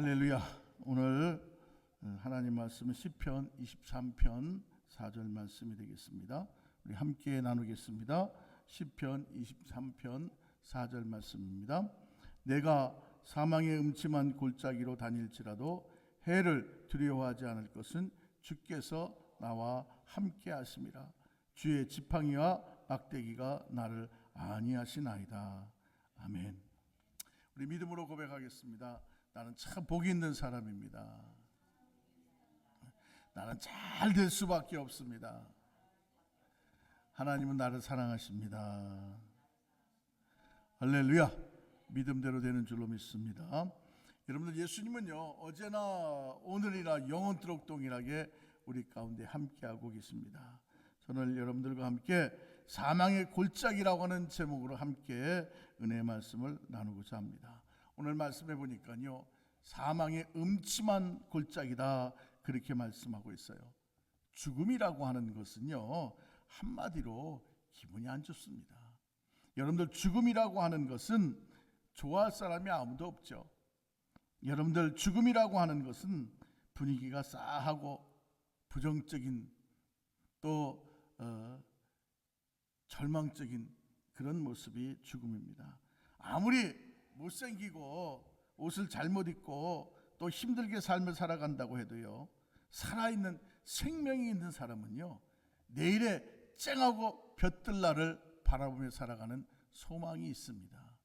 할렐루야. 오늘 하나님 말씀은 시편 23편 4절 말씀이 되겠습니다. 우리 함께 나누겠습니다. 시편 23편 4절 말씀입니다. 내가 사망의 음침한 골짜기로 다닐지라도 해를 두려워하지 않을 것은 주께서 나와 함께 하심이라. 주의 지팡이와 막대기가 나를 안위하시나이다. 아멘. 우리 믿음으로 고백하겠습니다. 나는 참 복이 있는 사람입니다. 나는 잘 될 수밖에 없습니다. 하나님은 나를 사랑하십니다. 할렐루야. 믿음대로 되는 줄로 믿습니다. 여러분들, 예수님은요 어제나 오늘이나 영원토록 동일하게 우리 가운데 함께하고 계십니다. 저는 여러분들과 함께 사망의 골짜기라고 하는 제목으로 함께 은혜의 말씀을 나누고자 합니다. 오늘 말씀해 보니까요, 사망의 음침한 골짜기다, 그렇게 말씀하고 있어요. 죽음이라고 하는 것은요, 한마디로 기분이 안 좋습니다. 여러분들, 죽음이라고 하는 것은 좋아할 사람이 아무도 없죠. 여러분들, 죽음이라고 하는 것은 분위기가 싸하고 부정적인, 또 절망적인 그런 모습이 죽음입니다. 아무리 못생기고 옷을 잘못 입고 또 힘들게 삶을 살아간다고 해도요, 살아있는 생명이 있는 사람은요, 내일의 쨍하고 볕들 날을 바라보며 살아가는 소망이 있습니다.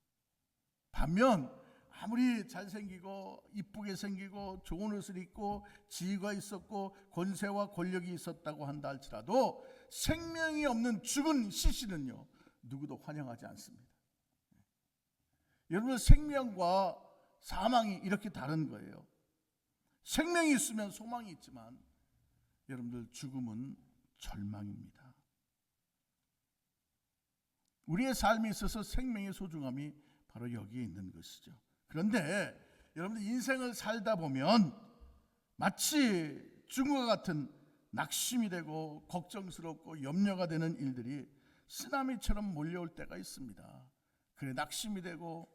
반면 아무리 잘생기고 이쁘게 생기고 좋은 옷을 입고 지위가 있었고 권세와 권력이 있었다고 한다 할지라도 생명이 없는 죽은 시신은요, 누구도 환영하지 않습니다. 여러분, 생명과 사망이 이렇게 다른 거예요. 생명이 있으면 소망이 있지만 여러분들, 죽음은 절망입니다. 우리의 삶에 있어서 생명의 소중함이 바로 여기에 있는 것이죠. 그런데 여러분들, 인생을 살다 보면 마치 죽음과 같은 낙심이 되고 걱정스럽고 염려가 되는 일들이 쓰나미처럼 몰려올 때가 있습니다. 그래 낙심이 되고,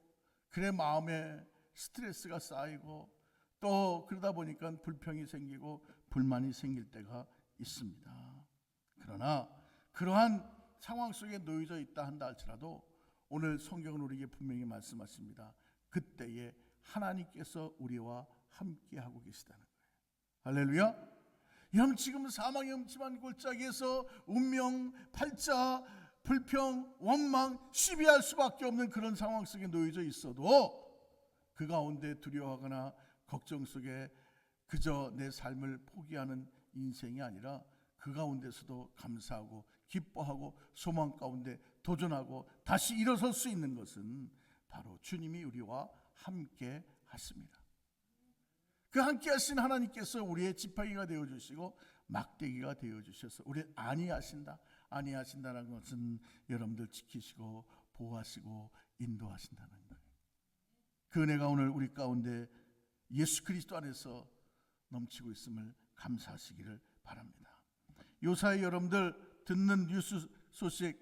그래 마음에 스트레스가 쌓이고, 또 그러다 보니까 불평이 생기고 불만이 생길 때가 있습니다. 그러나 그러한 상황 속에 놓여져 있다 한다 할지라도 오늘 성경은 우리에게 분명히 말씀하십니다. 그때에 하나님께서 우리와 함께하고 계시다는 거예요. 할렐루야. 여러분, 지금 사망의 음침한 골짜기에서 운명, 팔자, 불평, 원망, 시비할 수밖에 없는 그런 상황 속에 놓여져 있어도 그 가운데 두려워하거나 걱정 속에 그저 내 삶을 포기하는 인생이 아니라 그 가운데서도 감사하고 기뻐하고 소망 가운데 도전하고 다시 일어설 수 있는 것은 바로 주님이 우리와 함께 하십니다. 그 함께 하신 하나님께서 우리의 지팡이가 되어주시고 막대기가 되어주셔서 우리를 안위하신다는 것은 여러분들 지키시고 보호하시고 인도하신다는 거예요. 그 은혜가 오늘 우리 가운데 예수 그리스도 안에서 넘치고 있음을 감사하시기를 바랍니다. 요사이 여러분들 듣는 뉴스 소식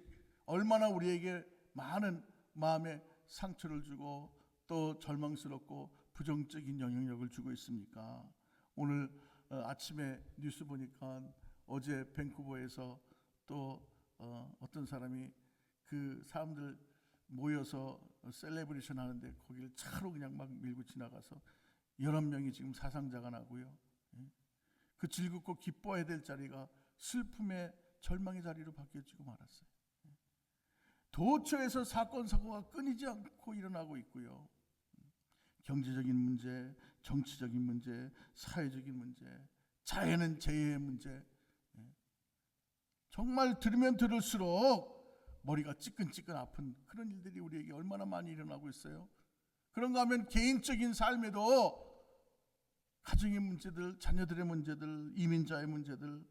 얼마나 우리에게 많은 마음에 상처를 주고 또 절망스럽고 부정적인 영향력을 주고 있습니까? 오늘 아침에 뉴스 보니까 어제 밴쿠버에서 또 어떤 사람이 그 사람들 모여서 셀레브레이션 하는데 거기를 차로 그냥 막 밀고 지나가서 11명이 지금 사상자가 나고요. 그 즐겁고 기뻐해야 될 자리가 슬픔의 절망의 자리로 바뀌어지고 말았어요. 도처에서 사건 사고가 끊이지 않고 일어나고 있고요. 경제적인 문제, 정치적인 문제, 사회적인 문제, 자연은 재해의 문제, 정말 들으면 들을수록 머리가 찌끈찌끈 아픈 그런 일들이 우리에게 얼마나 많이 일어나고 있어요. 그런가 하면 개인적인 삶에도 가정의 문제들, 자녀들의 문제들, 이민자의 문제들,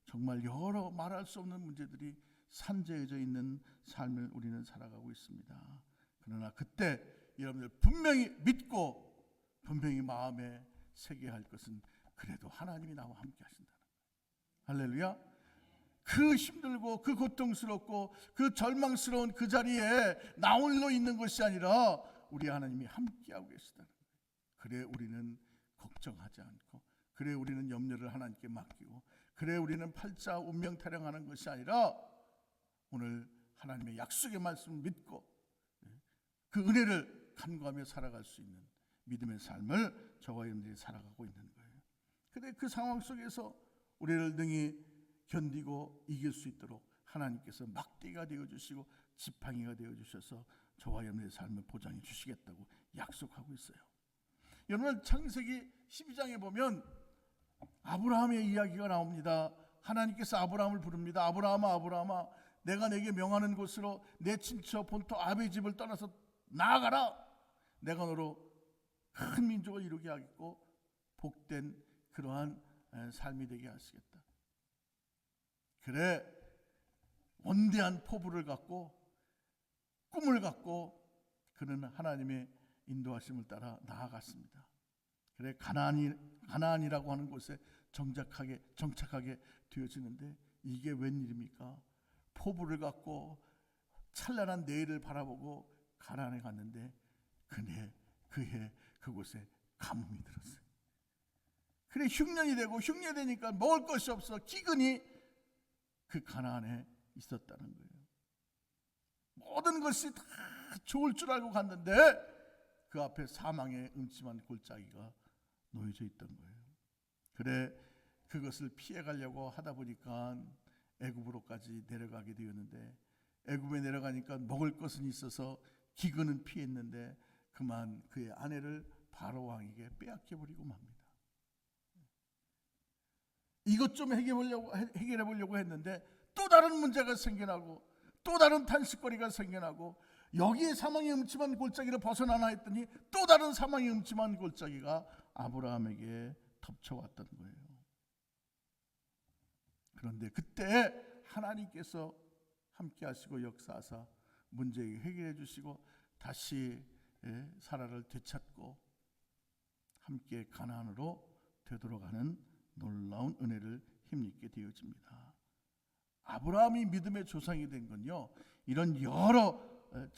정말 여러 말할 수 없는 문제들이 산재해져 있는 삶을 우리는 살아가고 있습니다. 그러나 그때 여러분들 분명히 믿고 분명히 마음에 새겨야 할 것은 그래도 하나님이 나와 함께 하신다는 거예요. 할렐루야. 그 힘들고 그 고통스럽고 그 절망스러운 그 자리에 나 홀로 있는 것이 아니라 우리 하나님이 함께하고 계시다는 거예요. 그래 우리는 걱정하지 않고, 그래 우리는 염려를 하나님께 맡기고, 그래 우리는 팔자 운명 타령하는 것이 아니라 오늘 하나님의 약속의 말씀을 믿고 그 은혜를 간구하며 살아갈 수 있는 믿음의 삶을 저와 여러분들이 살아가고 있는 거예요. 그래 그 상황 속에서 우리를 능히 견디고 이길 수 있도록 하나님께서 막대기가 되어주시고 지팡이가 되어주셔서 저와 여러분의 삶을 보장해 주시겠다고 약속하고 있어요. 여러분 창세기 12장에 보면 아브라함의 이야기가 나옵니다. 하나님께서 아브라함을 부릅니다. 아브라함아 아브라함아, 내가 내게 명하는 곳으로 내 친척 본토 아비의 집을 떠나서 나아가라. 내가 너로 큰 민족을 이루게 하겠고 복된 그러한 삶이 되게 하시겠다. 그래 원대한 포부를 갖고 꿈을 갖고 그는 하나님의 인도하심을 따라 나아갔습니다. 그래 가나안이라고 하는 곳에 정착하게 되어지는데 이게 웬일입니까? 포부를 갖고 찬란한 내일을 바라보고 가나안에 갔는데 그해 그곳에 가뭄이 들었어요. 그래 흉년이 되고 흉년되니까 먹을 것이 없어 기근이 그 가나안에 있었다는 거예요. 모든 것이 다 좋을 줄 알고 갔는데 그 앞에 사망의 음침한 골짜기가 놓여져 있던 거예요. 그래 그것을 피해가려고 하다 보니까 애굽으로까지 내려가게 되었는데, 애굽에 내려가니까 먹을 것은 있어서 기근은 피했는데 그만 그의 아내를 바로 왕에게 빼앗겨버리고 맙니다. 이것 좀 해결해 보려고 했는데 또 다른 문제가 생겨나고 또 다른 탄식거리가 생겨나고, 여기에 사망의 음침한 골짜기를 벗어나나 했더니 또 다른 사망의 음침한 골짜기가 아브라함에게 덮쳐왔던 거예요. 그런데 그때 하나님께서 함께 하시고 역사하사 문제 해결해 주시고 다시 사라를 되찾고 함께 가나안으로 되돌아가는 놀라운 은혜를 힘입게 되어집니다. 아브라함이 믿음의 조상이 된 건요, 이런 여러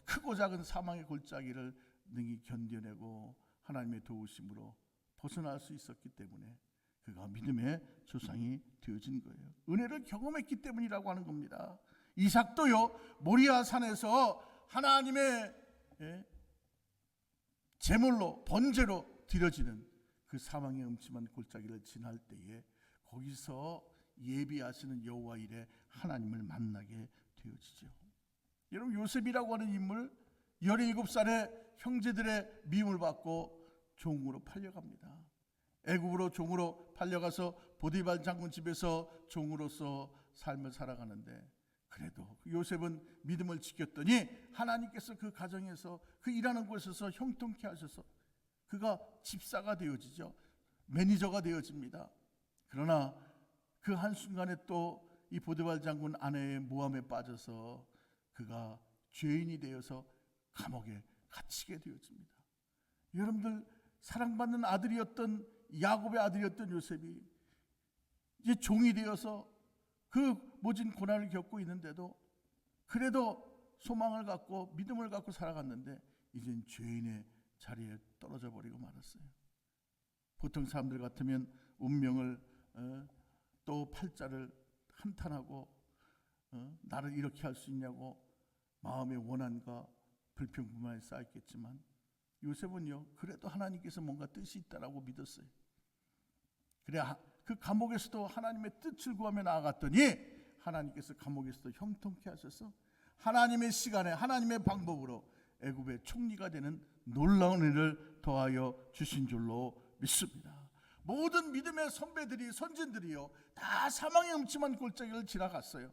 크고 작은 사망의 골짜기를 능히 견뎌내고 하나님의 도우심으로 벗어날 수 있었기 때문에 그가 믿음의 조상이 되어진 거예요. 은혜를 경험했기 때문이라고 하는 겁니다. 이삭도요 모리아 산에서 하나님의 제물로 번제로 드려지는 그 사망의 음침한 골짜기를 지날 때에 거기서 예비하시는 여호와 일에 하나님을 만나게 되어지죠. 여러분 요셉이라고 하는 인물 17살에 형제들의 미움을 받고 종으로 팔려갑니다. 애굽으로 종으로 팔려가서 보디발 장군 집에서 종으로서 삶을 살아가는데, 그래도 요셉은 믿음을 지켰더니 하나님께서 그 가정에서 그 일하는 곳에서 형통케 하셔서 그가 집사가 되어지죠. 매니저가 되어집니다. 그러나 그 한순간에 또 이 보디발 장군 아내의 모함에 빠져서 그가 죄인이 되어서 감옥에 갇히게 되어집니다. 여러분들 사랑받는 아들이었던 야곱의 아들이었던 요셉이 이제 종이 되어서 그 모진 고난을 겪고 있는데도 그래도 소망을 갖고 믿음을 갖고 살아갔는데 이젠 죄인의 자리에 떨어져 버리고 말았어요. 보통 사람들 같으면 운명을 또 팔자를 한탄하고 나를 이렇게 할 수 있냐고 마음의 원한과 불평불만이 쌓였겠지만 요셉은요 그래도 하나님께서 뭔가 뜻이 있다라고 믿었어요. 그래 그 감옥에서도 하나님의 뜻을 구하며 나아갔더니 하나님께서 감옥에서도 형통케 하셔서 하나님의 시간에 하나님의 방법으로 애굽의 총리가 되는 놀라운 일을 더하여 주신 줄로 믿습니다. 모든 믿음의 선배들이 선진들이요 다 사망의 음침한 골짜기를 지나갔어요.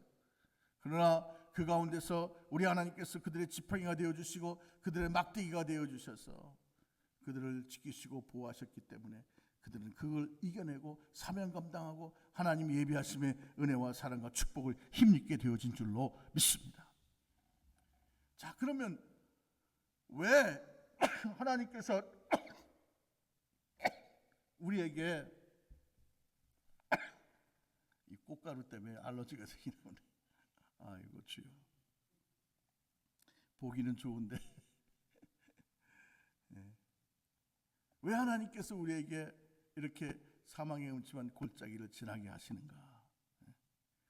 그러나 그 가운데서 우리 하나님께서 그들의 지팡이가 되어주시고 그들의 막대기가 되어주셔서 그들을 지키시고 보호하셨기 때문에 그들은 그걸 이겨내고 사명 감당하고 하나님 예비하심의 은혜와 사랑과 축복을 힘입게 되어진 줄로 믿습니다. 자, 그러면 왜 하나님께서 우리에게 이 꽃가루 때문에 알러지가 생기나 보네. 아이고 주여. 보기는 좋은데 왜 하나님께서 우리에게 이렇게 사망의 음침한 골짜기를 지나게 하시는가?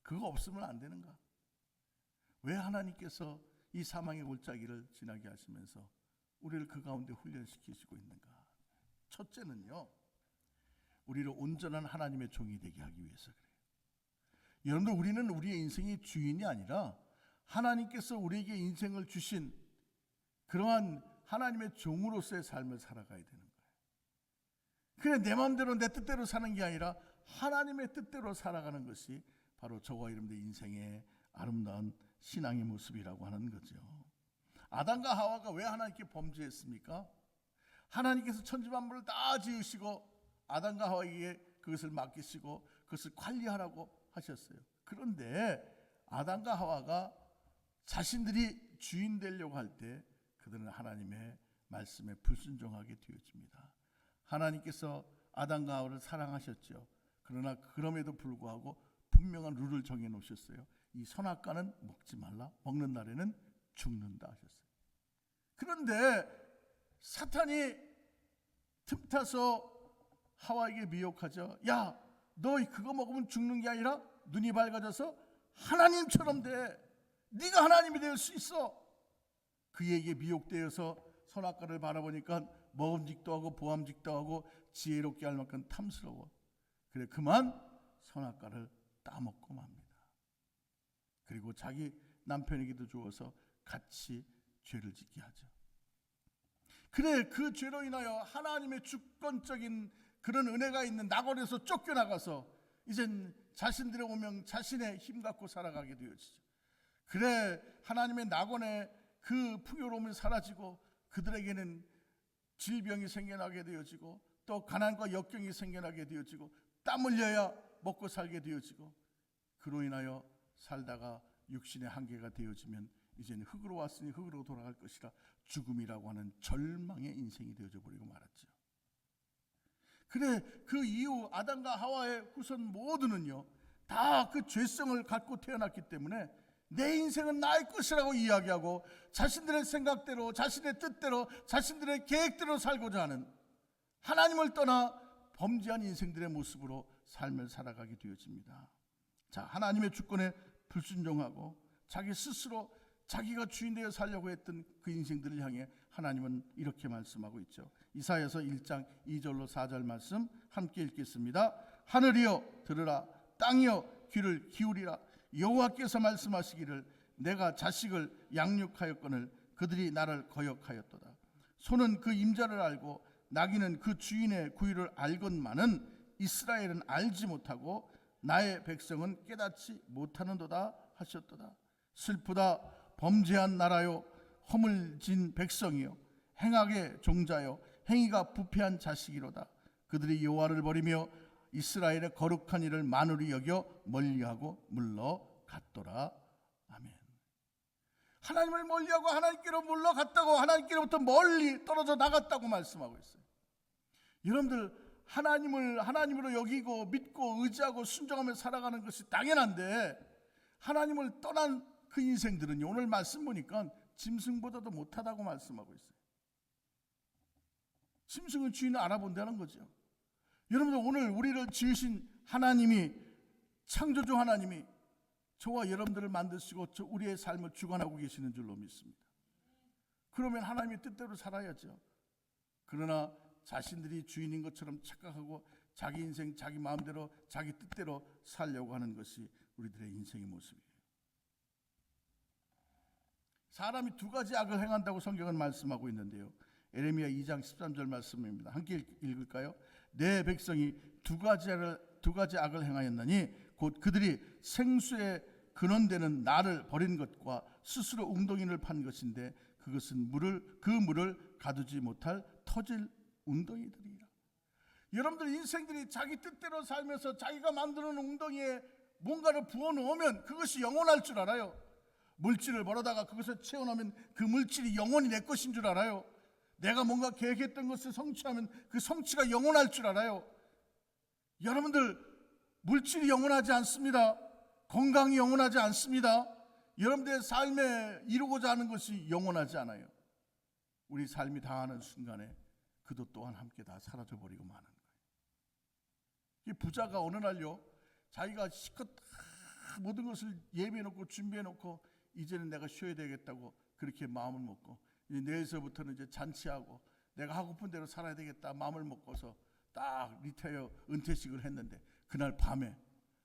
그거 없으면 안 되는가? 왜 하나님께서 이 사망의 골짜기를 지나게 하시면서 우리를 그 가운데 훈련시키시고 있는가? 첫째는요, 우리를 온전한 하나님의 종이 되게 하기 위해서 그래요. 여러분들, 우리는 우리의 인생의 주인이 아니라 하나님께서 우리에게 인생을 주신 그러한 하나님의 종으로서의 삶을 살아가야 되는 거예요. 그래, 내 마음대로 내 뜻대로 사는 게 아니라 하나님의 뜻대로 살아가는 것이 바로 저와 여러분들의 인생의 아름다운 신앙의 모습이라고 하는 거죠. 아담과 하와가 왜 하나님께 범죄했습니까? 하나님께서 천지만물을 다 지으시고 아담과 하와에게 그것을 맡기시고 그것을 관리하라고 하셨어요. 그런데 아담과 하와가 자신들이 주인 되려고 할 때 그들은 하나님의 말씀에 불순종하게 되어집니다. 하나님께서 아담과 하와를 사랑하셨죠. 그러나 그럼에도 불구하고 분명한 룰을 정해 놓으셨어요. 이 선악과는 먹지 말라. 먹는 날에는 죽는다 하셨어요. 그런데 사탄이 틈타서 하와에게 미혹하죠. 야, 너 그거 먹으면 죽는 게 아니라 눈이 밝아져서 하나님처럼 돼. 네가 하나님이 될 수 있어. 그에게 미혹되어서 선악과를 바라보니까 먹음직도 하고 보암직도 하고 지혜롭게 할 만큼 탐스러워. 그래, 그만 선악과를 따먹고 맙니다. 그리고 자기 남편에게도 주어서 같이 죄를 짓게 하죠. 그래, 그 죄로 인하여 하나님의 주권적인 그런 은혜가 있는 낙원에서 쫓겨나가서 이젠 자신들의 오명, 자신의 힘 갖고 살아가게 되어지죠. 그래, 하나님의 낙원에 그 풍요로움이 사라지고 그들에게는 질병이 생겨나게 되어지고 또 가난과 역경이 생겨나게 되어지고 땀 흘려야 먹고 살게 되어지고, 그로 인하여 살다가 육신의 한계가 되어지면 이제는 흙으로 왔으니 흙으로 돌아갈 것이라 죽음이라고 하는 절망의 인생이 되어져 버리고 말았죠. 그래, 그 이후 아담과 하와의 후손 모두는요 다 그 죄성을 갖고 태어났기 때문에 내 인생은 나의 것이라고 이야기하고 자신들의 생각대로, 자신의 뜻대로, 자신들의 계획대로 살고자 하는, 하나님을 떠나 범죄한 인생들의 모습으로 삶을 살아가게 되어집니다. 자, 하나님의 주권에 불순종하고 자기 스스로 자기가 주인 되어 살려고 했던 그 인생들을 향해 하나님은 이렇게 말씀하고 있죠. 이사야서 1장 2절로 4절 말씀 함께 읽겠습니다. 하늘이여 들으라, 땅이여 귀를 기울이라. 여호와께서 말씀하시기를 내가 자식을 양육하였거늘 그들이 나를 거역하였도다. 소는 그 임자를 알고 나귀는 그 주인의 구유를 알건만은 이스라엘은 알지 못하고 나의 백성은 깨닫지 못하는도다 하셨도다. 슬프다. 범죄한 나라요, 허물진 백성이요, 행악의 종자요, 행위가 부패한 자식이로다. 그들이 여호와를 버리며 이스라엘의 거룩한 일을 만으로 여겨 멀리하고 물러갔도다. 아멘. 하나님을 멀리하고 하나님께로 물러갔다고, 하나님께로부터 멀리 떨어져 나갔다고 말씀하고 있어요. 여러분들, 하나님으로 여기고 믿고 의지하고 순종하며 살아가는 것이 당연한데, 하나님을 떠난 그 인생들은요, 오늘 말씀 보니까 짐승보다도 못하다고 말씀하고 있어요. 짐승은 주인을 알아본다는 거죠. 여러분들, 오늘 우리를 지으신 하나님이, 창조주 하나님이 저와 여러분들을 만드시고 우리의 삶을 주관하고 계시는 줄로 믿습니다. 그러면 하나님의 뜻대로 살아야죠. 그러나 자신들이 주인인 것처럼 착각하고 자기 인생, 자기 마음대로, 자기 뜻대로 살려고 하는 것이 우리들의 인생의 모습이에요. 사람이 두 가지 악을 행한다고 성경은 말씀하고 있는데요. 에레미야 2장 13절 말씀입니다. 함께 읽을까요? 내 백성이 두 가지 악을 행하였나니 곧 그들이 생수의 근원되는 나를 버린 것과 스스로 웅덩이를 판 것인데 그것은 그 물을 가두지 못할 터질 웅덩이들이라. 여러분들 인생들이 자기 뜻대로 살면서 자기가 만드는 웅덩이에 뭔가를 부어놓으면 그것이 영원할 줄 알아요. 물질을 벌어다가 그것을 채워넣으면 그 물질이 영원히 내 것인 줄 알아요. 내가 뭔가 계획했던 것을 성취하면 그 성취가 영원할 줄 알아요. 여러분들, 물질이 영원하지 않습니다. 건강이 영원하지 않습니다. 여러분들의 삶에 이루고자 하는 것이 영원하지 않아요. 우리 삶이 다하는 순간에 그도 또한 함께 다 사라져버리고 마는 거예요. 이 부자가 어느 날요, 자기가 실컷 모든 것을 예비해놓고 준비해놓고 이제는 내가 쉬어야 되겠다고 그렇게 마음을 먹고, 이제 내일서부터는 이제 잔치하고 내가 하고픈 대로 살아야 되겠다 마음을 먹고서 딱 리타이어 은퇴식을 했는데, 그날 밤에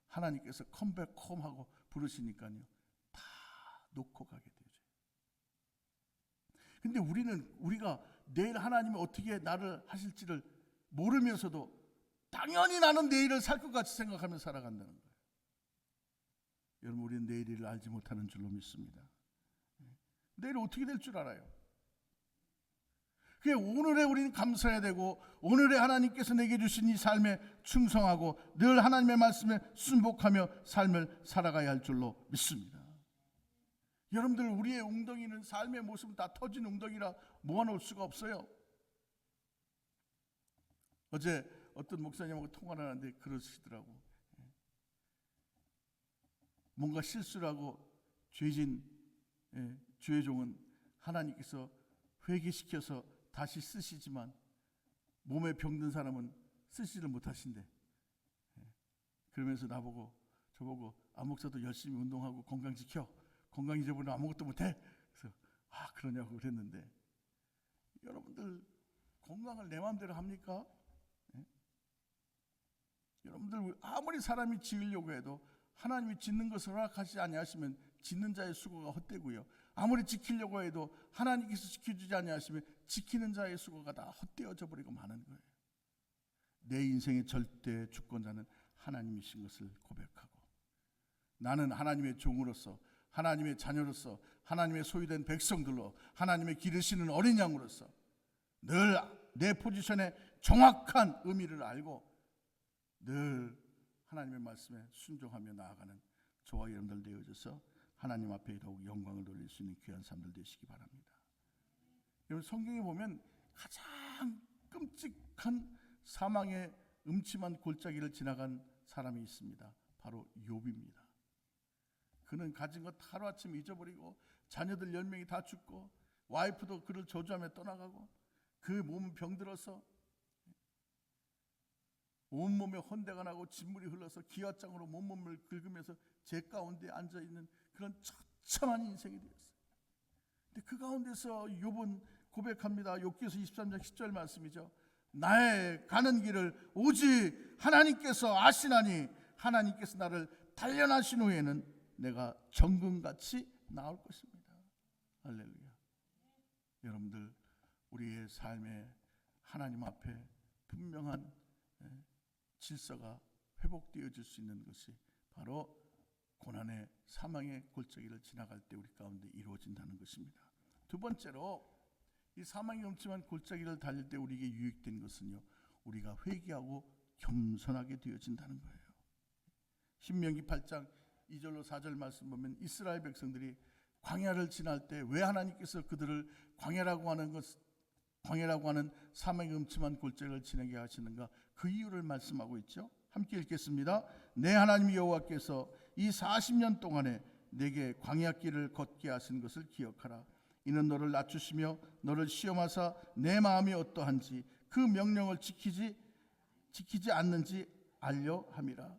하나님께서 컴백홈 하고 부르시니까요, 다 놓고 가게 되죠. 근데 우리가 내일 하나님이 어떻게 나를 하실지를 모르면서도 당연히 나는 내일을 살 것 같이 생각하며 살아간다는 거예요. 여러분, 우리는 내일을 알지 못하는 줄로 믿습니다. 내일 어떻게 될 줄 알아요? 그게 오늘에 우리는 감사해야 되고, 오늘에 하나님께서 내게 주신 이 삶에 충성하고 늘 하나님의 말씀에 순복하며 삶을 살아가야 할 줄로 믿습니다. 여러분들, 우리의 웅덩이는, 삶의 모습은 다 터진 웅덩이라 모아놓을 수가 없어요. 어제 어떤 목사님하고 통화를 하는데 그러시더라고. 뭔가 실수를 하고 죄진 주의 종은 하나님께서 회개시켜서 다시 쓰시지만 몸에 병든 사람은 쓰지를 못하신대. 그러면서 저보고 목사도 열심히 운동하고 건강 지켜, 건강 잊어버리면 아무것도 못해. 그래서 그러냐고 그랬는데, 여러분들 건강을 내 마음대로 합니까? 여러분들 아무리 사람이 지으려고 해도 하나님이 짓는 것을 허락하지 아니하시면 짓는 자의 수고가 헛되고요, 아무리 지키려고 해도 하나님께서 지켜주지 아니하시면 지키는 자의 수고가 다 헛되어져 버리고 마는 거예요. 내 인생의 절대 주권자는 하나님이신 것을 고백하고, 나는 하나님의 종으로서, 하나님의 자녀로서, 하나님의 소유된 백성들로, 하나님의 기르시는 어린 양으로서 늘 내 포지션의 정확한 의미를 알고 늘 하나님의 말씀에 순종하며 나아가는 저와 여러분들 되어져서 하나님 앞에 더욱 영광을 돌릴 수 있는 귀한 사람들 되시기 바랍니다. 여러분, 성경에 보면 가장 끔찍한 사망의 음침한 골짜기를 지나간 사람이 있습니다. 바로 욥입니다. 그는 가진 것 하루아침 잊어버리고 자녀들 10명이 다 죽고 와이프도 그를 저주하며 떠나가고 그 몸은 병들어서 온몸에 헌대가 나고 진물이 흘러서 기와장으로 몸을 긁으면서 제 가운데 앉아있는 그런 처참한 인생이 되었어요. 근데 그 가운데서 욥은 고백합니다. 욥기서 23장 10절 말씀이죠. 나의 가는 길을 오직 하나님께서 아시나니 하나님께서 나를 단련하신 후에는 내가 정금같이 나올 것입니다. 할렐루야. 여러분들, 우리의 삶에 하나님 앞에 분명한 질서가 회복되어질 수 있는 것이 바로 고난의 사망의 골짜기를 지나갈 때 우리 가운데 이루어진다는 것입니다. 두 번째로, 이 사망의 음침한 골짜기를 달릴 때 우리에게 유익된 것은요, 우리가 회개하고 겸손하게 되어진다는 거예요. 신명기 8장 2절로 4절 말씀 보면 이스라엘 백성들이 광야를 지날 때 왜 하나님께서 그들을 광야라고 하는 사망의 음침한 골짜기를 지나게 하시는가, 그 이유를 말씀하고 있죠. 함께 읽겠습니다. 내 하나님 여호와께서 이 40년 동안에 내게 광야길을 걷게 하신 것을 기억하라. 이는 너를 낮추시며 너를 시험하사 내 마음이 어떠한지 그 명령을 지키지 않는지 알려 함이라.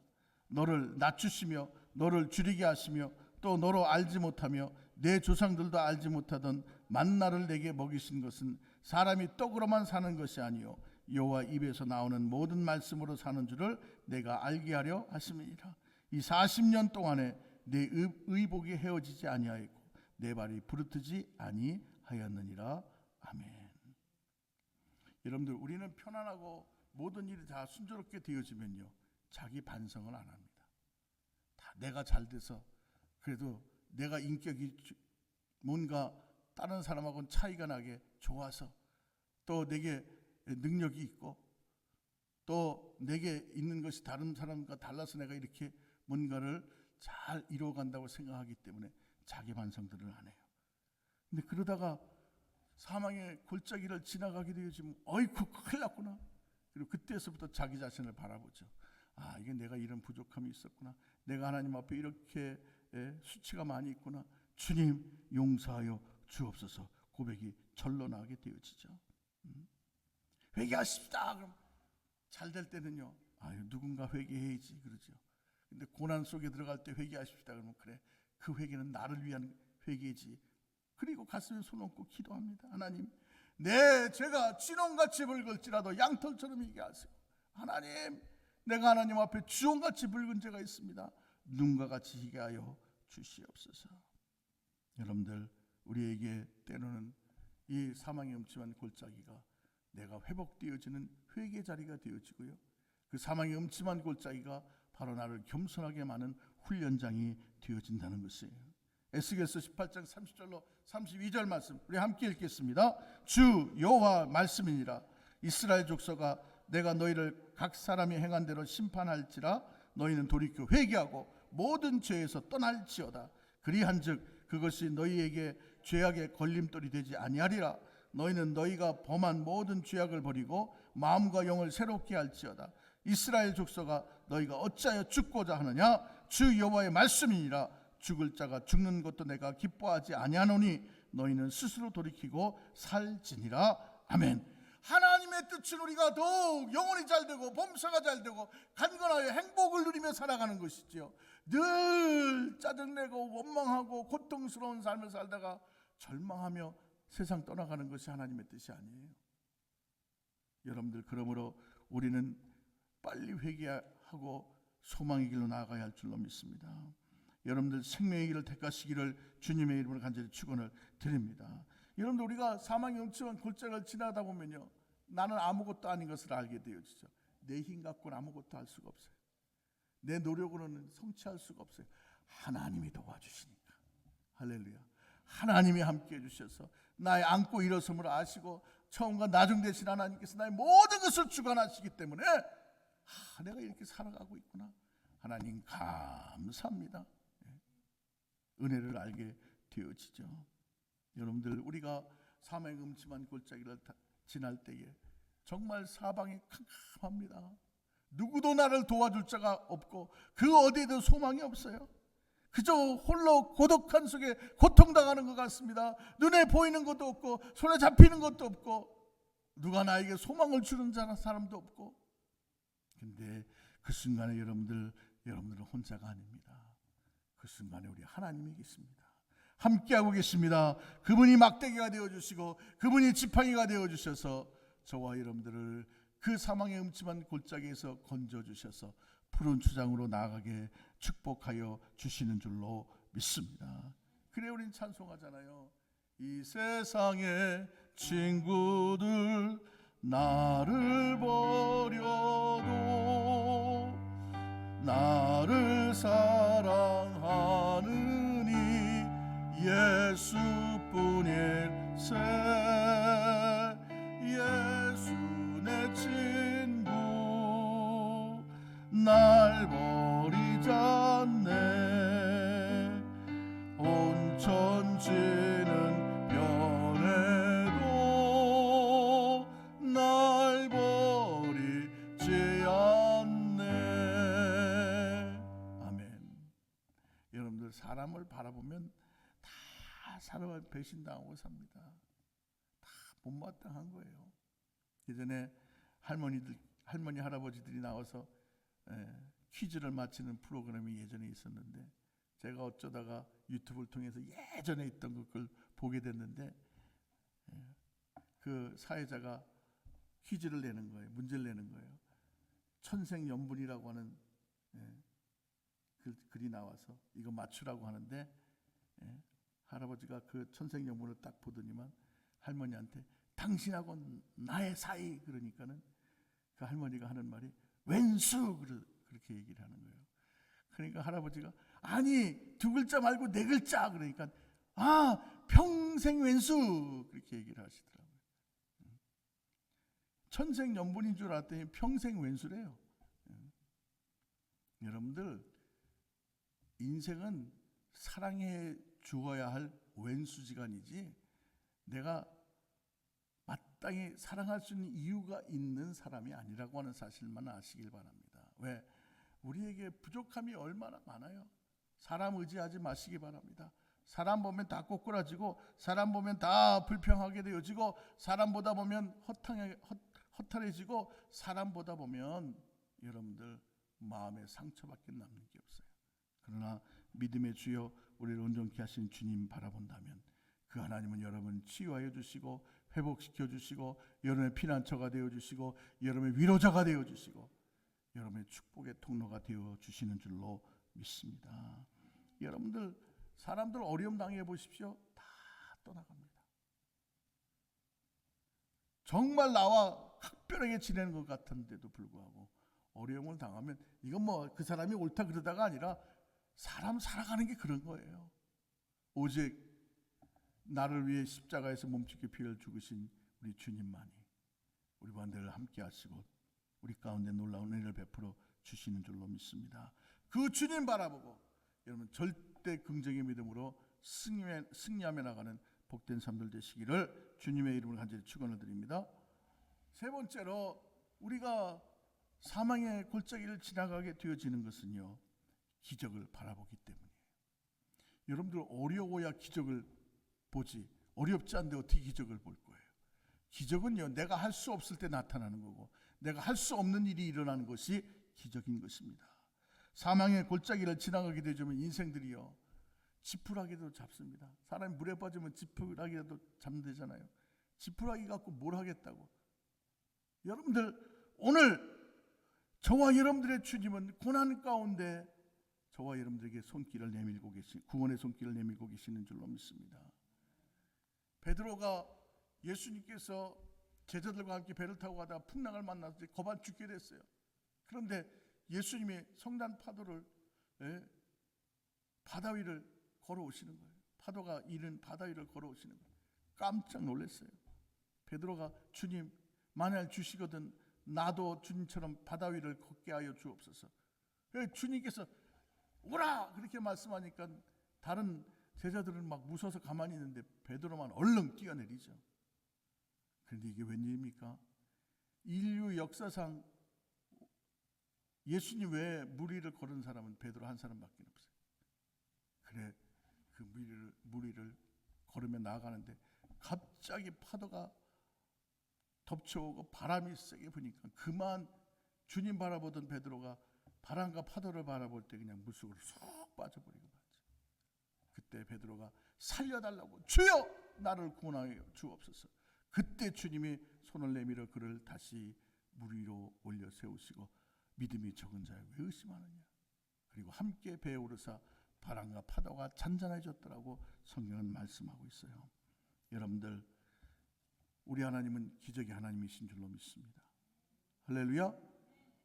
너를 낮추시며 너를 줄이게 하시며 또 너로 알지 못하며 내 조상들도 알지 못하던 만나를 내게 먹이신 것은 사람이 떡으로만 사는 것이 아니요 여호와 입에서 나오는 모든 말씀으로 사는 줄을 내가 알게 하려 하심이니라. 이 40년 동안에 내 의복이 헤어지지 아니하였고 내 발이 부르트지 아니하였느니라. 아멘. 여러분들, 우리는 편안하고 모든 일이 다 순조롭게 되어지면요, 자기 반성을 안 합니다. 다 내가 잘 돼서, 그래도 내가 인격이 뭔가 다른 사람하고는 차이가 나게 좋아서, 또 내게 능력이 있고 또 내게 있는 것이 다른 사람과 달라서 내가 이렇게 뭔가를 잘 이루어간다고 생각하기 때문에 자기 반성들을 안 해요. 근데 그러다가 사망의 골짜기를 지나가게 되어지면 어이쿠 큰일 났구나. 그리고 그때서부터 자기 자신을 바라보죠. 이게 내가 이런 부족함이 있었구나. 내가 하나님 앞에 이렇게 수치가 많이 있구나. 주님 용서하여 주옵소서 고백이 절로 나게 되어지죠. 회개하십시다. 그럼 잘 될 때는요, 아유 누군가 회개해야지 그러죠. 근데 고난 속에 들어갈 때 회개하십시다 그러면 그래, 그 회개는 나를 위한 회개지. 그리고 가슴에 손 얹고 기도합니다. 하나님, 내 죄가 진홍같이 붉을지라도 양털처럼 희게 하세요. 하나님, 내가 하나님 앞에 주홍같이 붉은 죄가 있습니다. 눈과 같이 희게 하여 주시옵소서. 여러분들, 우리에게 때로는 이 사망의 음침한 골짜기가 내가 회복되어지는 회개 자리가 되어지고요, 그 사망의 음침한 골짜기가 바로 나를 겸손하게 많은 훈련장이 되어진다는 것이에요. 에스겔서 18장 30절로 32절 말씀 우리 함께 읽겠습니다. 주 여호와 말씀이니라. 이스라엘 족속아, 내가 너희를 각 사람이 행한 대로 심판할지라. 너희는 돌이켜 회개하고 모든 죄에서 떠날지어다. 그리한즉 그것이 너희에게 죄악의 걸림돌이 되지 아니하리라. 너희는 너희가 범한 모든 죄악을 버리고 마음과 영을 새롭게 할지어다. 이스라엘 족속아, 너희가 어찌하여 죽고자 하느냐? 주 여호와의 말씀이니라. 죽을 자가 죽는 것도 내가 기뻐하지 아니하노니 너희는 스스로 돌이키고 살지니라. 아멘. 하나님의 뜻은 우리가 더욱 영혼이 잘되고 범사가 잘되고 간건하여 행복을 누리며 살아가는 것이지요. 늘 짜증내고 원망하고 고통스러운 삶을 살다가 절망하며 세상 떠나가는 것이 하나님의 뜻이 아니에요. 여러분들, 그러므로 우리는 빨리 회개하고 소망의 길로 나아가야 할 줄로 믿습니다. 여러분들, 생명의 길을 택하시기를 주님의 이름으로 간절히 축원을 드립니다. 여러분들, 우리가 사망의 음침한 골짜기를 지나다 보면요, 나는 아무것도 아닌 것을 알게 되어지죠. 내 힘 갖고는 아무것도 할 수가 없어요. 내 노력으로는 성취할 수가 없어요. 하나님이 도와주시니까. 할렐루야. 하나님이 함께해 주셔서 나의 안고 일어섬을 아시고 처음과 나중 되신 하나님께서 나의 모든 것을 주관하시기 때문에 내가 이렇게 살아가고 있구나. 하나님 감사합니다. 은혜를 알게 되어지죠. 여러분들, 우리가 사망의 음침한 골짜기를 지날 때에 정말 사방이 캄캄합니다. 누구도 나를 도와줄 자가 없고 그 어디에도 소망이 없어요. 그저 홀로 고독한 속에 고통당하는 것 같습니다. 눈에 보이는 것도 없고 손에 잡히는 것도 없고 누가 나에게 소망을 주는 사람도 없고. 근데 그 순간에 여러분들은 혼자가 아닙니다. 그 순간에 우리 하나님이 계십니다. 함께하고 계십니다. 그분이 막대기가 되어주시고 그분이 지팡이가 되어주셔서 저와 여러분들을 그 사망의 음침한 골짜기에서 건져주셔서 푸른 추장으로 나아가게 축복하여 주시는 줄로 믿습니다. 그래, 우린 찬송하잖아요. 이 세상의 친구들 나를 버려도 나를 사랑하느니 예수뿐일세. 예수 내 친구 날 버리지 않네. 온 천지는 변해도 날 버리지 않네. 아멘. 여러분들, 사람을 바라보면 다 사람을 배신당하고 삽니다. 다 못마땅한 거예요. 예전에 할머니 할아버지들이 나와서 퀴즈를 맞히는 프로그램이 예전에 있었는데 제가 어쩌다가 유튜브를 통해서 예전에 있던 그걸 보게 됐는데 그 사회자가 퀴즈를 내는 거예요. 문제를 내는 거예요. 천생연분이라고 하는 글이 나와서 이거 맞추라고 하는데 할아버지가 그 천생연분을 딱 보더니만 할머니한테 당신하고 나의 사이, 그러니까는 그 할머니가 하는 말이 왼수, 그렇게 얘기를 하는 거예요. 그러니까 할아버지가 아니 두 글자 말고 네 글자, 그러니까 평생 왼수, 그렇게 얘기를 하시더라고요. 천생연분인 줄 알았더니 평생 왼수래요. 여러분들, 인생은 사랑해 주어야 할 왼수지간이지 내가 마땅히 사랑할 수 있는 이유가 있는 사람이 아니라고 하는 사실만 아시길 바랍니다. 왜? 우리에게 부족함이 얼마나 많아요. 사람 의지하지 마시기 바랍니다. 사람 보면 다 꼬꾸라지고 사람 보면 다 불평하게 되어지고 사람 보다 보면 허탈해지고 사람보다 보면 여러분들 마음에 상처밖에 남는 게 없어요. 그러나 믿음의 주여 우리를 온전케 하신 주님 바라본다면 그 하나님은 여러분 치유하여 주시고 회복시켜 주시고 여러분의 피난처가 되어 주시고 여러분의 위로자가 되어 주시고 여러분의 축복의 통로가 되어 주시는 줄로 믿습니다. 여러분들 사람들 어려움 당해 보십시오. 다 떠나갑니다. 정말 나와 각별하게 지내는 것 같은데도 불구하고 어려움을 당하면 이건 뭐 그 사람이 옳다 그러다가 아니라 사람 살아가는 게 그런 거예요. 오직 나를 위해 십자가에서 몸짓게 피를 죽으신 우리 주님만이 우리와 늘 함께 하시고 우리 가운데 놀라운 은혜를 베풀어 주시는 줄로 믿습니다. 그 주님 바라보고 여러분 절대 긍정의 믿음으로 승리하며 나가는 복된 삶들 되시기를 주님의 이름으로 간절히 축원을 드립니다. 세 번째로 우리가 사망의 골짜기를 지나가게 되어지는 것은요, 기적을 바라보기 때문이에요. 여러분들 어려워야 기적을 보지, 어렵지 않은데 어떻게 기적을 볼 거예요? 기적은요, 내가 할 수 없을 때 나타나는 거고 내가 할 수 없는 일이 일어나는 것이 기적인 것입니다. 사망의 골짜기를 지나가게 되면 인생들이요, 지푸라기도 잡습니다. 사람이 물에 빠지면 지푸라기라도 잡는 되잖아요. 지푸라기 갖고 뭘 하겠다고. 여러분들 오늘 저와 여러분들의 주님은 고난 가운데 저와 여러분들에게 손길을 내밀고 구원의 손길을 내밀고 계시는 줄로 믿습니다. 베드로가 예수님께서 제자들과 함께 배를 타고 가다가 풍랑을 만나서 거반 죽게 됐어요. 그런데 예수님이 성난 파도를 바다 위를 걸어오시는 거예요. 파도가 이른 바다 위를 걸어오시는 거예요. 깜짝 놀랐어요. 베드로가 주님 만약 주시거든 나도 주님처럼 바다 위를 걷게 하여 주옵소서. 주님께서 오라 그렇게 말씀하니까 다른 제자들은 막 무서워서 가만히 있는데 베드로만 얼른 뛰어내리죠. 그런데 이게 웬일입니까? 인류 역사상 예수님 외에 물 위를 걸은 사람은 베드로 한 사람밖에 없어요. 그래 그 물 위를 걸으며 나아가는데 갑자기 파도가 덮쳐오고 바람이 세게 부니까 그만 주님 바라보던 베드로가 바람과 파도를 바라볼 때 그냥 물속으로 쏙 빠져버리고 말죠. 그때 베드로가 살려달라고 주여 나를 구원하여 주옵소서. 그때 주님이 손을 내밀어 그를 다시 물 위로 올려 세우시고 믿음이 적은 자여 왜 의심하느냐. 그리고 함께 배에 오르사 바람과 파도가 잔잔해졌더라고 성경은 말씀하고 있어요. 여러분들 우리 하나님은 기적의 하나님이신 줄로 믿습니다. 할렐루야.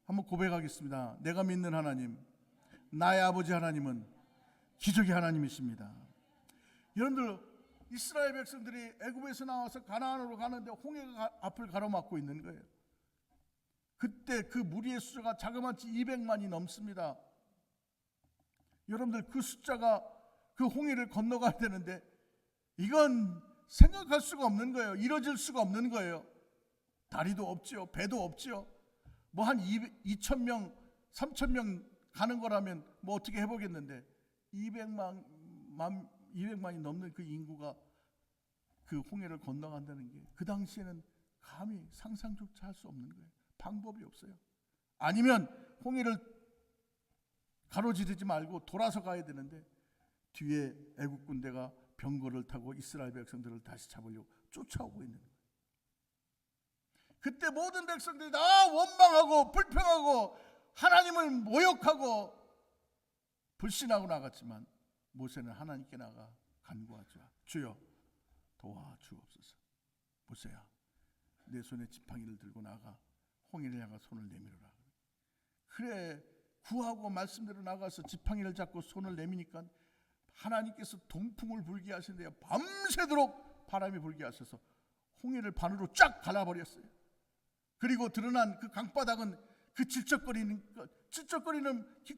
한번 고백하겠습니다. 내가 믿는 하나님, 나의 아버지 하나님은 기적의 하나님이십니다. 여러분들 이스라엘 백성들이 애굽에서 나와서 가나안으로 가는데 홍해가 앞을 가로막고 있는 거예요. 그때 그 무리의 숫자가 자그마치 200만이 넘습니다. 여러분들 그 숫자가 그 홍해를 건너가야 되는데 이건 생각할 수가 없는 거예요. 이뤄질 수가 없는 거예요. 다리도 없죠. 배도 없죠. 뭐 한 2,000명, 3,000명 가는 거라면 뭐 어떻게 해보겠는데 200만이 넘는 그 인구가 그 홍해를 건너간다는 게 그 당시에는 감히 상상조차 할 수 없는 거예요. 방법이 없어요. 아니면 홍해를 가로지르지 말고 돌아서 가야 되는데 뒤에 애국 군대가 병거를 타고 이스라엘 백성들을 다시 잡으려고 쫓아오고 있는 거예요. 그때 모든 백성들이 다 원망하고 불평하고 하나님을 모욕하고 불신하고 나갔지만 모세는 하나님께 나가 간구하죠. 주여 도와주옵소서. 모세야 내 손에 지팡이를 들고 나가 홍해를 향해 손을 내밀어라. 그래 구하고 말씀대로 나가서 지팡이를 잡고 손을 내미니까 하나님께서 동풍을 불게 하시는데요. 밤새도록 바람이 불게 하셔서 홍해를 반으로 쫙 갈라버렸어요. 그리고 드러난 그 강바닥은 그 질척거리는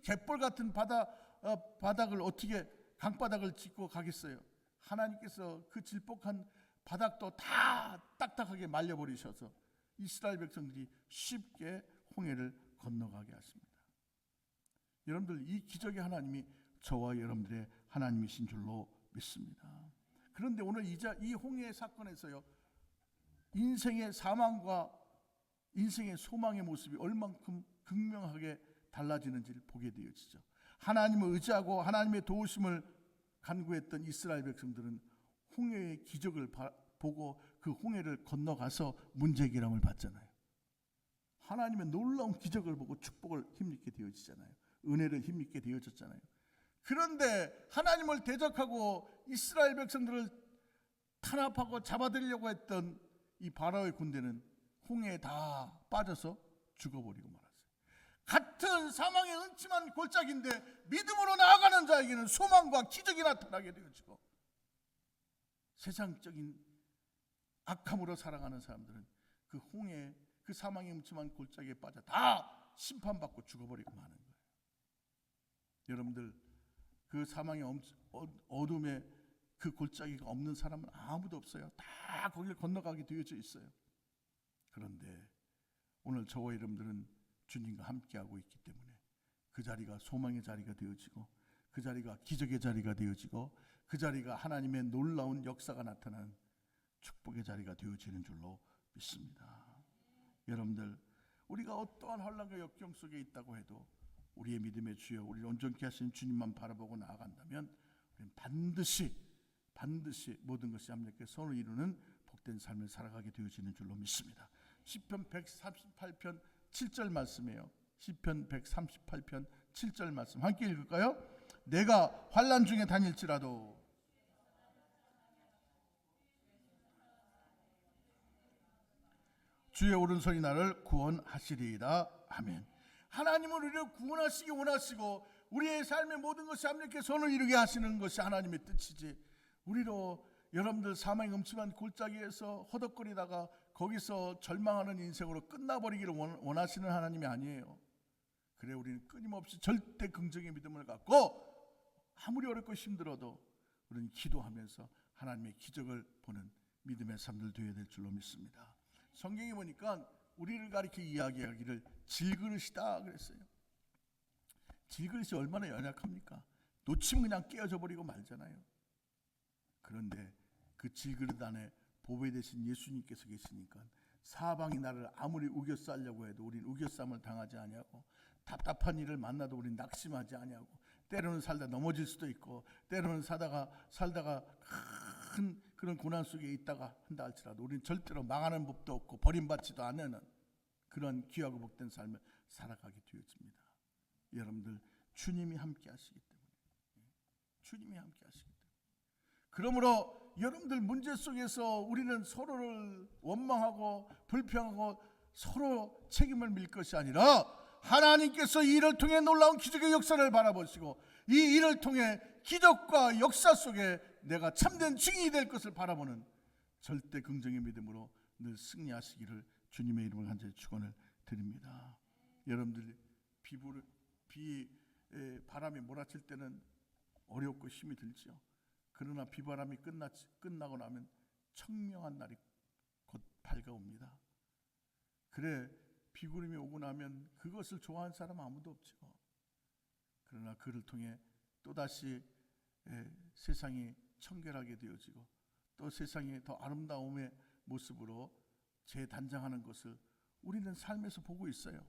갯벌 같은 바닥을 어떻게 강바닥을 짚고 가겠어요. 하나님께서 그 질복한 바닥도 다 딱딱하게 말려버리셔서 이스라엘 백성들이 쉽게 홍해를 건너가게 하십니다. 여러분들 이 기적의 하나님이 저와 여러분들의 하나님이신 줄로 믿습니다. 그런데 오늘 이 홍해 사건에서요 인생의 사망과 인생의 소망의 모습이 얼만큼 극명하게 달라지는지를 보게 되어지죠. 하나님을 의지하고 하나님의 도우심을 간구했던 이스라엘 백성들은 홍해의 기적을 보고 그 홍해를 건너가서 문제 해결함을 받잖아요. 하나님의 놀라운 기적을 보고 축복을 힘입게 되어지잖아요. 은혜를 힘입게 되어졌잖아요. 그런데 하나님을 대적하고 이스라엘 백성들을 탄압하고 잡아들이려고 했던 이 바로의 군대는 홍해에 다 빠져서 죽어버리고 말았어요. 같은 사망의 음침한 골짜기인데 믿음으로 나아가는 자에게는 소망과 기적이 나타나게 되어지고, 세상적인 악함으로 살아가는 사람들은 그 홍해, 그 사망의 음침한 골짜기에 빠져 다 심판받고 죽어버리고 마는 거예요. 여러분들, 그 사망의 어둠에 그 골짜기가 없는 사람은 아무도 없어요. 다 거기를 건너가게 되어져 있어요. 그런데 오늘 저와 여러분들은 주님과 함께하고 있기 때문에 그 자리가 소망의 자리가 되어지고, 그 자리가 기적의 자리가 되어지고, 그 자리가 하나님의 놀라운 역사가 나타나는 축복의 자리가 되어지는 줄로 믿습니다. 여러분들, 우리가 어떠한 환난과 역경 속에 있다고 해도 우리의 믿음의 주여, 우리를 온전케 하신 주님만 바라보고 나아간다면 우리는 반드시 모든 것이 함께 선을 이루는 복된 삶을 살아가게 되어지는 줄로 믿습니다. 시편 138편 7절 말씀이에요. 시편 138편 7절 말씀 함께 읽을까요? 내가 환난 중에 다닐지라도 주의 오른손이 나를 구원하시리이다. 아멘. 하나님은 우리를 구원하시기 원하시고 우리의 삶의 모든 것이 함께 선을 이루게 하시는 것이 하나님의 뜻이지, 우리로 여러분들 사망의 음침한 골짜기에서 허덕거리다가 거기서 절망하는 인생으로 끝나버리기를 원하시는 하나님이 아니에요. 그래, 우리는 끊임없이 절대 긍정의 믿음을 갖고 아무리 어렵고 힘들어도 우리는 기도하면서 하나님의 기적을 보는 믿음의 삶들 되어야 될 줄로 믿습니다. 성경에 보니까 우리를 가리켜 이야기하기를 질그릇이다 그랬어요. 질그릇이 얼마나 연약합니까? 놓치면 그냥 깨어져 버리고 말잖아요. 그런데 그 질그릇 안에 보배 되신 예수님께서 계시니까 사방이 나를 아무리 우겨싸려고 해도 우린 우겨쌈을 당하지 아니하고, 답답한 일을 만나도 우린 낙심하지 아니하고, 때로는 살다 넘어질 수도 있고, 때로는 살다가 큰 그런 고난 속에 있다가 한다 할지라도 우리는 절대로 망하는 법도 없고 버림받지도 않는 그런 귀하고 복된 삶을 살아가게 되어집니다. 여러분들, 주님이 함께 하시기 때문에, 주님이 함께 하시기 때문에. 그러므로 여러분들 문제 속에서 우리는 서로를 원망하고 불평하고 서로 책임을 밀 것이 아니라 하나님께서 이 일을 통해 놀라운 기적의 역사를 바라보시고 이 일을 통해 기적과 역사 속에 내가 참된 증인이 될 것을 바라보는 절대 긍정의 믿음으로 늘 승리하시기를 주님의 이름을 간절히 축원을 드립니다. 여러분들, 바람이 몰아칠 때는 어렵고 힘이 들죠. 그러나 비바람이 끝나고 나면 청명한 날이 곧 밝아옵니다. 그래, 비구름이 오고 나면 그것을 좋아하는 사람 아무도 없죠. 그러나 그를 통해 또다시 세상이 청결하게 되어지고 또 세상이 더 아름다움의 모습으로 재단장하는 것을 우리는 삶에서 보고 있어요.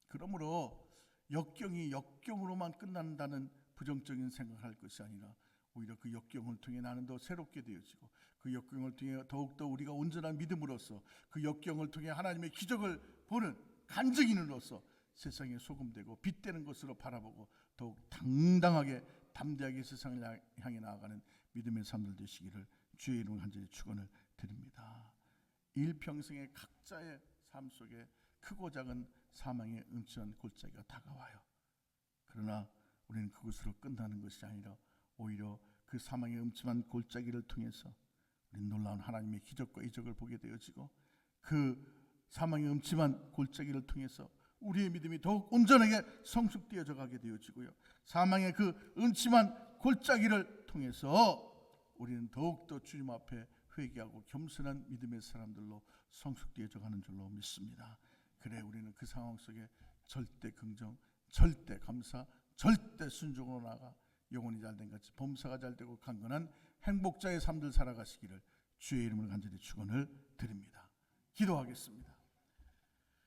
그러므로 역경이 역경으로만 끝난다는 부정적인 생각을 할 것이 아니라 오히려 그 역경을 통해 나는 더 새롭게 되어지고, 그 역경을 통해 더욱더 우리가 온전한 믿음으로써 그 역경을 통해 하나님의 기적을 보는 간증인으로서 세상에 소금되고 빛되는 것으로 바라보고 더욱 당당하게 담대하게 세상을 향해 나아가는 믿음의 삶들 되시기를 주의 이름으로 간절히 축원을 드립니다. 일평생의 각자의 삶 속에 크고 작은 사망의 음침한 골짜기가 다가와요. 그러나 우리는 그것으로 끝나는 것이 아니라 오히려 그 사망의 음침한 골짜기를 통해서 우리는 놀라운 하나님의 기적과 이적을 보게 되어지고, 그 사망의 음침한 골짜기를 통해서 우리의 믿음이 더욱 온전하게 성숙되어져 가게 되어지고요, 사망의 그 음침한 골짜기를 통해서 우리는 더욱더 주님 앞에 회개하고 겸손한 믿음의 사람들로 성숙되어져 가는 줄로 믿습니다. 그래, 우리는 그 상황 속에 절대 긍정, 절대 감사, 절대 순종으로 나아가 영혼이 잘된 같이 범사가 잘되고 강건한 행복자의 삶들 살아가시기를 주의 이름을 간절히 축원을 드립니다. 기도하겠습니다.